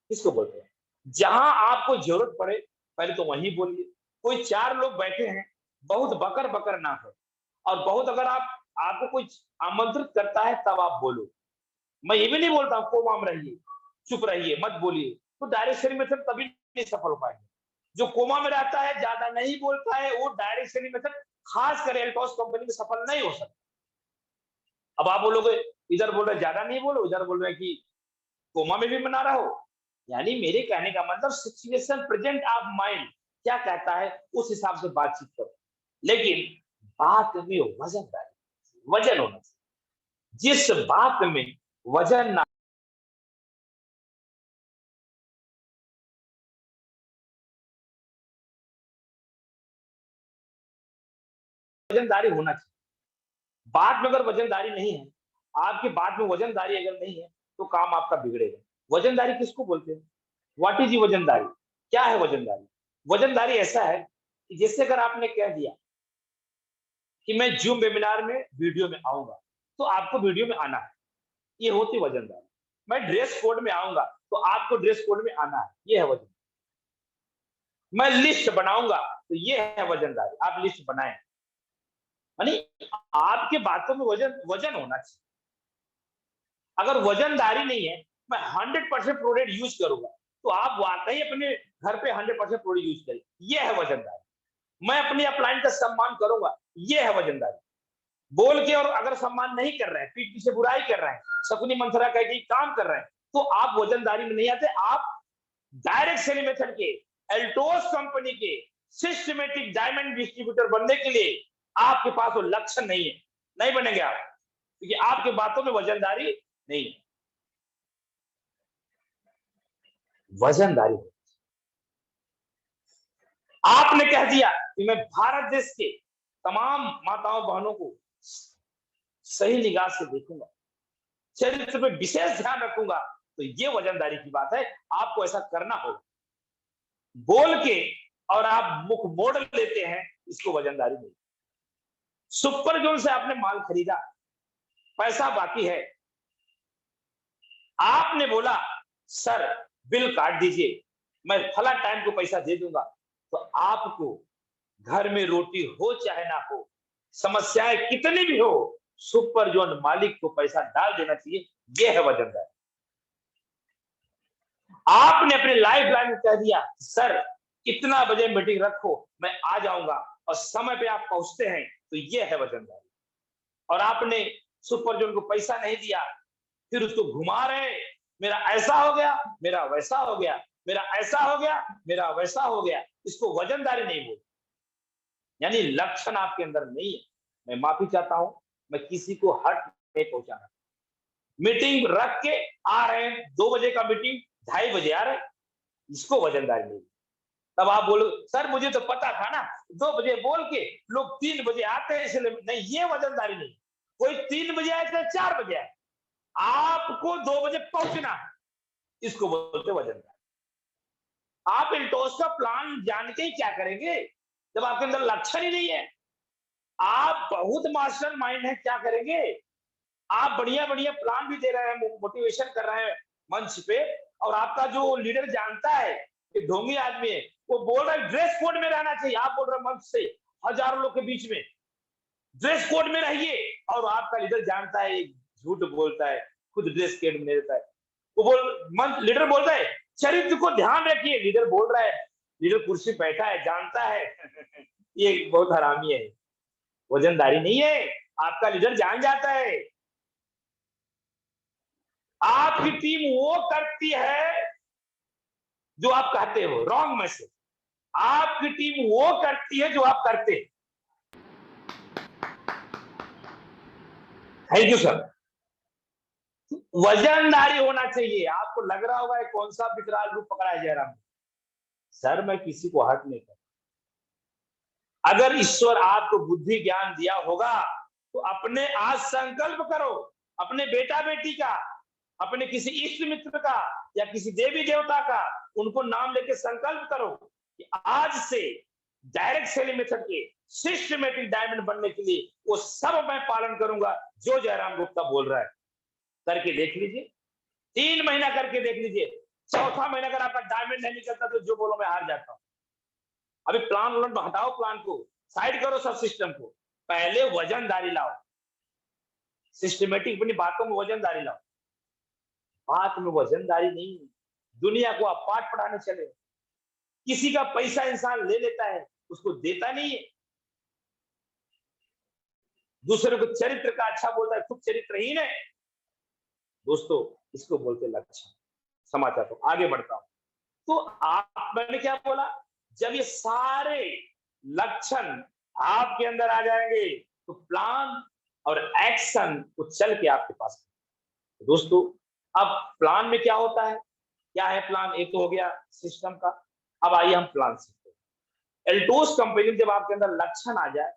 S3: किसको बोलते हैं? जहां आपको जरूरत पड़े पहले तो वहीं बोलिए। कोई 4 लोग बैठे हैं, बहुत बकर बकर ना हो, और बहुत अगर आपको कोई आमंत्रित करता है तब आप बोलो। मैं ये भी नहीं बोलता कोमा में रहिए, चुप रहिए, मत बोलिए, तो डायरेक्शन मेथड तभी नहीं सफल हो पाएंगे। जो कोमा में रहता है, ज्यादा नहीं बोलता है, वो डायरेक्शन मेथड खास कर एल्टॉस कंपनी में सफल नहीं हो सकता। अब आप बोलोगे इधर बोल रहे ज्यादा नहीं बोलो, इधर बोल रहे कि कोमा में भी मना रहा हो, यानी मेरे कहने का मतलब सिचुएशन प्रेजेंट ऑफ माइंड क्या कहता है उस हिसाब से बातचीत करो, लेकिन बात में वजन होना चाहिए। जिस बात में वजन ना, वजनदारी होना चाहिए। बात में अगर वजनदारी नहीं है, आपकी बात में वजनदारी अगर नहीं है, तो काम आपका बिगड़ेगा। वजनदारी किसको बोलते हैं? व्हाट इज वजनदारी? क्या है वजनदारी? वजनदारी ऐसा है कि जैसे अगर आपने कह दिया कि मैं जूम वेबिनार में वीडियो में आऊंगा, तो आपको वीडियो में आना है, ये होती वजनदारी। मैं ड्रेस कोड में आऊंगा, तो आपको ड्रेस कोड में आना है, ये है वजन। मैं लिस्ट बनाऊंगा, तो ये है वजनदारी, आप लिस्ट बनाएं। यानी आपके बातों में वजन होना चाहिए। अगर वजनदारी नहीं है, मैं 100% प्रोडक्ट यूज करूंगा, तो आप वाकई अपने घर पे 100% प्रोडक्ट यूज करें, ये है वजनदारी। मैं अपनी अपलाइन का सम्मान करूंगा, ये है वजनदारी। बोल के और अगर सम्मान नहीं कर रहे हैं, पीठ पीछे बुराई कर रहे हैं, शकुनी मंथरा कह के काम कर रहे हैं, तो आप वजनदारी में नहीं आते। आप डायरेक्ट सेलिंग मेथड के, एल्टोस कंपनी के सिस्टमेटिक डायमंड डिस्ट्रीब्यूटर बनने के लिए आपके पास वो लक्षण नहीं है, नहीं बनेंगे आप, क्योंकि आपकी बातों में वजनदारी नहीं है। वजनदारी, आपने कह दिया कि मैं भारत देश के तमाम माताओं बहनों को सही निगाह से देखूंगा, चरित्र पे विशेष ध्यान रखूंगा, तो ये वजनदारी की बात है। आपको ऐसा करना होगा। बोल के और आप मुख मोड़ लेते हैं, इसको वजनदारी नहीं। सुपर जोन से आपने माल खरीदा, पैसा बाकी है, आपने बोला सर बिल काट दीजिए, मैं फला टाइम को पैसा दे दूंगा, तो आपको घर में रोटी हो चाहे ना हो, समस्याएं कितनी भी हो, सुपर जोन मालिक को पैसा डाल देना चाहिए, यह है वजनदारी। आपने अपने लाइफ लाइन में कह दिया सर इतना बजे मीटिंग रखो, मैं आ जाऊंगा, और समय पे आप पहुंचते हैं, तो यह है वजनदारी। और आपने सुपर जोन को पैसा नहीं दिया, फिर उसको घुमा रहे, मेरा ऐसा हो गया, मेरा वैसा हो गया, मेरा ऐसा हो गया, मेरा वैसा हो गया, इसको वजनदारी नहीं बोलते। यानी लक्षण आपके अंदर नहीं है। मैं माफी चाहता हूं, मैं किसी को हर्ट नहीं पहुंचाना। मीटिंग रख के आ रहे हैं, 2 बजे का मीटिंग 2:30 बजे आ रहे हैं, इसको वजनदारी नहीं। तब आप बोलो सर मुझे तो पता था ना, 2 बजे बोल के लोग 3 बजे आते हैं, इसलिए नहीं, ये वजनदारी नहीं। कोई 3 बजे आए थे, 4 बजे आए, आपको 2 बजे पहुंचना है, इसको बोलते वजनदारी। आप एल्टोस का प्लान जान के ही क्या करेंगे जब आपके अंदर लक्षण ही नहीं है? आप बहुत मास्टर माइंड है, क्या करेंगे? आप बढ़िया बढ़िया प्लान भी दे रहे हैं, मोटिवेशन कर रहे हैं मंच पे, और आपका जो लीडर जानता है कि ढोंगी आदमी है, वो बोल रहा है ड्रेस कोड में रहना चाहिए, आप बोल रहे हैं मंच से हजारों लोग के बीच में ड्रेस कोड में रहिए, और आपका लीडर जानता है झूठ बोलता है, खुद ड्रेस कोड में रहता है। वो लीडर बोलता है चरित्र को ध्यान रखिए, लीडर बोल रहा है लीडर कुर्सी बैठा है, जानता है ये बहुत हरामी है, वजनदारी नहीं है। आपका लीडर जान जाता है। आपकी टीम वो करती है जो आप कहते हो, रॉन्ग मैसेज। आपकी टीम वो करती है जो आप करते हैं। Thank you sir. वजनदारी होना चाहिए। आपको लग रहा होगा कौन सा विकराल रूप पकड़ा है जयराम। सर मैं किसी को हर्ट नहीं करता। अगर ईश्वर आपको बुद्धि ज्ञान दिया होगा तो अपने आज संकल्प करो, अपने बेटा बेटी का, अपने किसी इष्ट मित्र का या किसी देवी देवता का, उनको नाम लेके संकल्प करो कि आज से डायरेक्ट सेलिंग मेथड के सिस्टमेटिक डायमंड बनने के लिए वो सब मैं पालन करूंगा जो जयराम गुप्ता बोल रहा है। करके देख लीजिए, 3 महीना करके देख लीजिए। चौथा महीना अगर आपका डायमंड नहीं निकलता तो जो बोलो मैं हार जाता हूं। अभी प्लान उलट हटाओ, प्लान को साइड करो, सब सिस्टम को। पहले वजनदारी लाओ, सिस्टमेटिक अपनी बातों में वजनदारी लाओ। बात में वजनदारी नहीं, दुनिया को आप पाठ पढ़ाने चले। किसी का पैसा इंसान ले लेता है, उसको देता नहीं है। दूसरे को चरित्र का अच्छा बोलता है, खुद चरित्रहीन है। दोस्तों इसको बोलते लक्षण। समाचार तो आगे बढ़ता हूं। तो आप, मैंने क्या बोला, जब ये सारे लक्षण आपके अंदर आ जाएंगे तो प्लान और एक्शन को चल के आपके पास। दोस्तों अब प्लान में क्या होता है, क्या है प्लान? एक तो हो गया सिस्टम का। अब आइए हम प्लान सीखते हैं। एल्टोस कंपनी में जब आपके अंदर लक्षण आ जाए